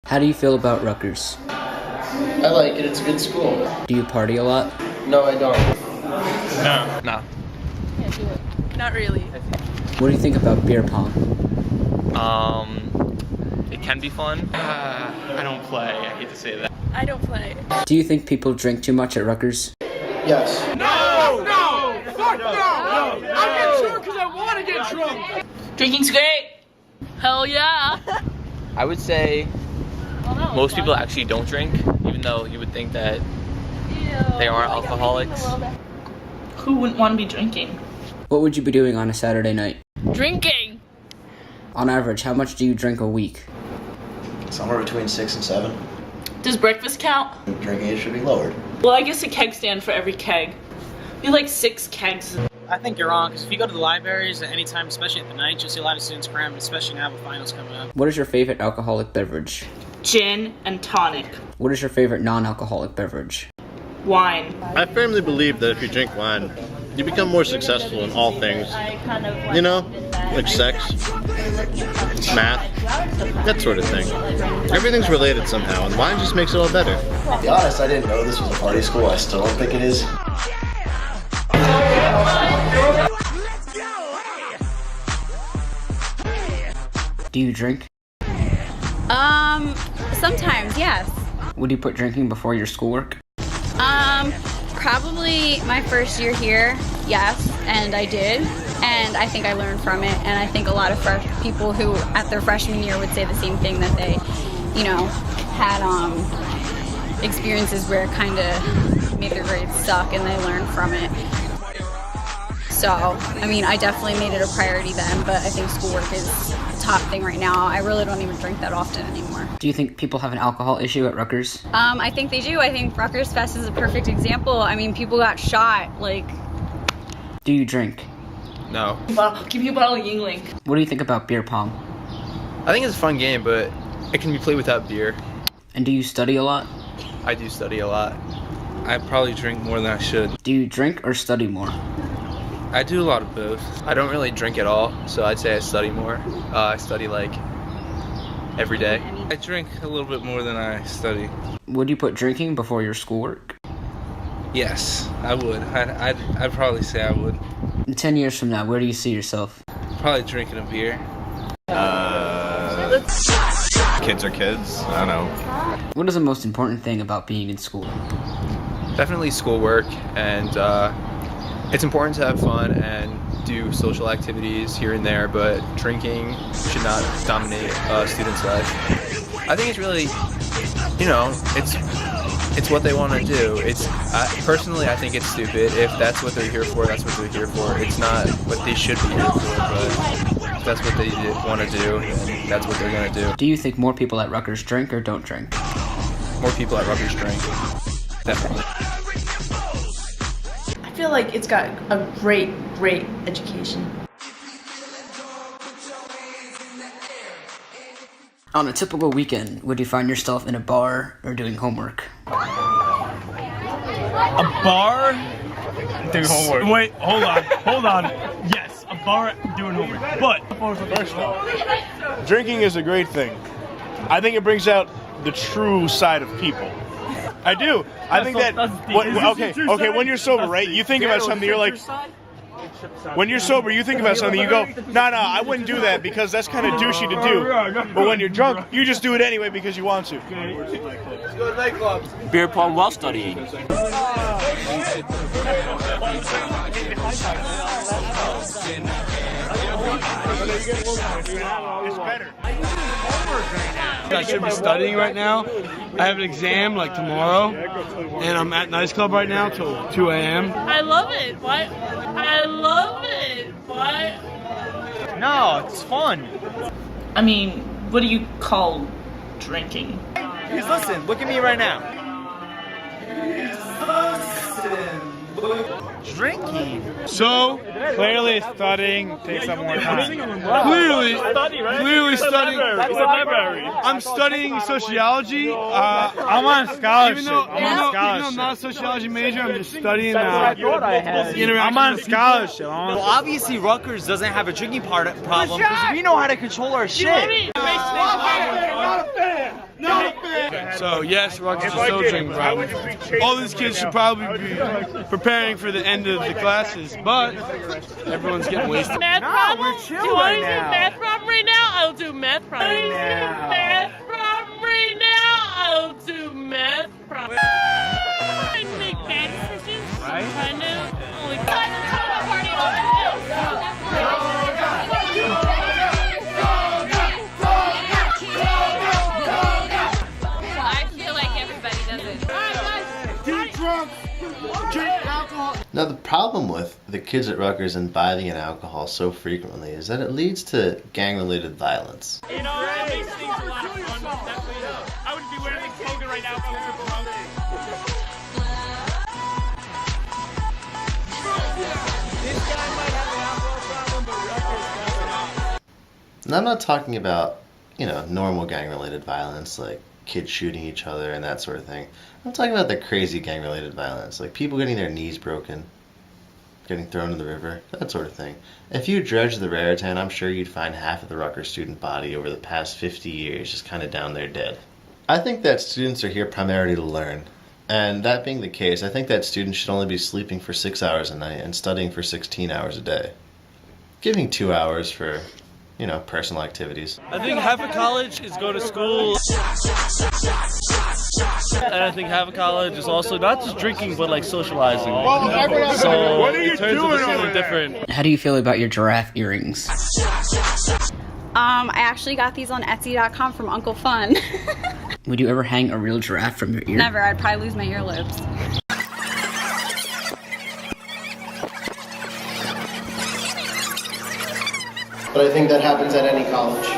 How do you feel about Rutgers? I like it. It's a good school. Do you party a lot? No, I don't. No. Can't do it. Not really. What do you think about beer pong? It can be fun. I don't play. I hate to say that. I don't play. Do you think people drink too much at Rutgers? Yes. No! Fuck no! I get drunk because I want to get drunk! Drinking's great. Hell yeah. I would say Well, that was most fun. people actually don't drink, even though you would think that Ew, they are I got alcoholics. a little bit. Who wouldn't want to be drinking? What would you be doing on a Saturday night? Drinking. On average, how much do you drink a week? Somewhere between 6 and 7. Does breakfast count? Drinking age should be lowered. Well, I guess a keg stand for every keg. Be like 6 kegs. I think you're wrong, because if you go to the libraries at any time, especially at the night, you'll see a lot of students crammed, especially now with finals coming up. What is your favorite alcoholic beverage? Gin and tonic. What is your favorite non-alcoholic beverage? Wine. I firmly believe that if you drink wine, you become more successful in all things. You know, like sex, math, that sort of thing. Everything's related somehow, and wine just makes it all better. To be honest, I didn't know this was a party school. I still don't think it is. Do you drink? Sometimes, yes. Would you put drinking before your schoolwork? Probably my first year here, yes, and I did. And I think I learned from it, and I think a lot of people who at their freshman year would say the same thing, that they, had experiences where it kind of made their grades suck and they learned from it. So, I definitely made it a priority then, but I think schoolwork is the top thing right now. I really don't even drink that often anymore. Do you think people have an alcohol issue at Rutgers? I think they do. I think Rutgers Fest is a perfect example. People got shot, Do you drink? No. Give me a bottle of Yingling. What do you think about beer pong? I think it's a fun game, but it can be played without beer. And do you study a lot? I do study a lot. I probably drink more than I should. Do you drink or study more? I do a lot of both. I don't really drink at all, so I'd say I study more. I study every day. I drink a little bit more than I study. Would you put drinking before your schoolwork? Yes, I would. I'd probably say I would. In 10 years from now, where do you see yourself? Probably drinking a beer. Kids are kids. I don't know. What is the most important thing about being in school? Definitely schoolwork, and it's important to have fun and do social activities here and there, but drinking should not dominate a student's life. I think it's really, it's what they want to do. Personally, I think it's stupid. If that's what they're here for, that's what they're here for. It's not what they should be here for, but if that's what they want to do, then that's what they're going to do. Do you think more people at Rutgers drink or don't drink? More people at Rutgers drink. Definitely. I feel like it's got a great education. On a typical weekend, would you find yourself in a bar or doing homework? A bar? Doing homework. Wait, hold on. Yes, a bar doing homework. But First of all, drinking is a great thing. I think it brings out the true side of people. I do. I think that. Okay. When you're sober, right? You think about something. You're like. When you're sober, you think about something. You go, no, I wouldn't do that because that's kind of douchey to do. But when you're drunk, you just do it anyway because you want to. Beer pong while studying. It's better. I should be studying right now. I have an exam tomorrow, and I'm at Nice Club right now till 2 a.m. I love it. Why? I love it. Why? No, it's fun. What do you call drinking? Because listen, look at me right now. drinking. So, Clearly studying takes up more time. clearly studying. I'm studying sociology. I'm on scholarship. Even though I'm not a sociology major, I'm just studying interaction. I'm on with people. scholarship. Well, obviously Rutgers doesn't have a drinking problem because we know how to control our shit. So yes, Rutgers is still a drinking problem. All these kids should probably be preparing for the end of the classes, but everyone's getting wasted. Math problem? we're chill Do you want right to do now. math problem right now? I'll do math problem. Math problem right now? I'll do math problem. I make bad decisions. Right? Kind of. Oh, like, party over. I feel like everybody does it. Get drunk, drink alcohol. Now, the problem with the kids at Rutgers imbibing in alcohol so frequently is that it leads to gang-related violence. You know, that makes things a lot of fun. Definitely. I would be wearing a toga right now if I was a drunk. This guy might have an alcohol problem, but Rutgers does not. And I'm not talking about, normal gang-related violence, like kids shooting each other and that sort of thing. I'm talking about the crazy gang-related violence, like people getting their knees broken, getting thrown in the river, that sort of thing. If you dredge the Raritan, I'm sure you'd find half of the Rutgers student body over the past 50 years just kind of down there dead. I think that students are here primarily to learn. And that being the case, I think that students should only be sleeping for 6 hours a night and studying for 16 hours a day. Giving 2 hours for, personal activities. I think half of college is go to school. And I think half of college is also not just drinking, but like socializing. So What are you it turns doing into over something there? different. How do you feel about your giraffe earrings? I actually got these on Etsy.com from Uncle Fun. Would you ever hang a real giraffe from your ear? Never. I'd probably lose my earlobes. But I think that happens at any college.